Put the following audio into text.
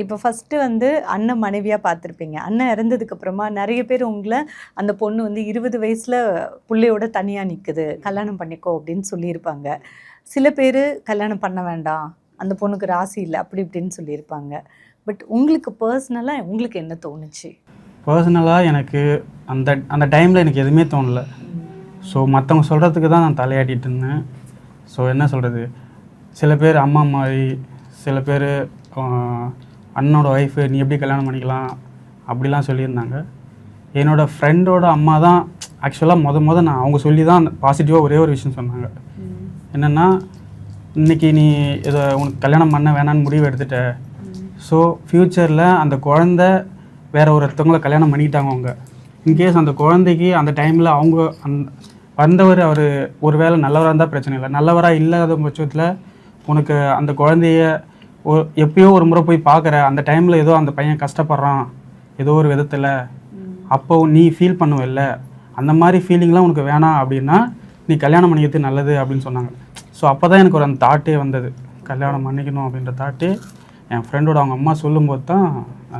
இப்போ ஃபஸ்ட்டு வந்து அண்ணன் மனைவியா பார்த்துருப்பீங்க. அண்ணன் இறந்ததுக்கு அப்புறமா நெறைய பேர் உங்கள அந்த பொண்ணு வந்து 20 வயசுல புள்ளையோட தனியா நிக்குது. கல்யாணம் பண்ணிக்கோ அப்படின்னு சொல்லியிருப்பாங்க. சில பேரு கல்யாணம் பண்ண வேண்டாம். அந்த பொண்ணுக்கு ராசி இல்ல. அப்படி இப்படின்னு சொல்லியிருப்பாங்க. பட் உங்களுக்கு பர்சனலா உங்களுக்கு என்ன தோணுச்சு? பர்சனலாக எனக்கு அந்த அந்த டைமில் எனக்கு எதுவுமே தோணல. ஸோ மற்றவங்க சொல்கிறதுக்கு தான் நான் தலையாட்டிகிட்டு இருந்தேன். ஸோ என்ன சொல்கிறது, சில பேர் அம்மா மாதிரி, சில பேர் அண்ணனோட ஒய்ஃபு நீ எப்படி கல்யாணம் பண்ணிக்கலாம் அப்படிலாம் சொல்லியிருந்தாங்க. என்னோடய ஃப்ரெண்டோட அம்மா தான் ஆக்சுவலாக நான் அவங்க சொல்லி தான் பாசிட்டிவாக ஒரே ஒரு விஷயம் சொன்னாங்க. என்னென்னா, இன்றைக்கி நீ இதை உனக்கு கல்யாணம் பண்ண வேணான்னு முடிவு எடுத்துட்ட. ஸோ ஃப்யூச்சரில் அந்த குழந்த வேறு ஒருத்தவங்கள கல்யாணம் பண்ணிக்கிட்டாங்க அவங்க. இன்கேஸ் அந்த குழந்தைக்கு அந்த டைமில் அவங்க வந்தவர் அவர் ஒரு வேளை நல்லவராக இருந்தால் பிரச்சனை இல்லை. நல்லவராக இல்லாத பட்சத்தில் உனக்கு அந்த குழந்தைய எப்பயோ ஒரு முறை போய் பார்க்குற அந்த டைமில் ஏதோ அந்த பையன் கஷ்டப்படுறான் ஏதோ ஒரு விதத்தில், அப்போ நீ ஃபீல் பண்ணுவல்ல, அந்த மாதிரி ஃபீலிங்லாம் உனக்கு வேணாம் அப்படின்னா நீ கல்யாணம் பண்ணிக்கிறது நல்லது அப்படின்னு சொன்னாங்க. ஸோ அப்போ தான் எனக்கு ஒரு அந்த தாட்டே வந்தது, கல்யாணம் பண்ணிக்கணும் அப்படின்ற தாட்டே என் ஃப்ரெண்டோட அவங்க அம்மா சொல்லும்போது தான்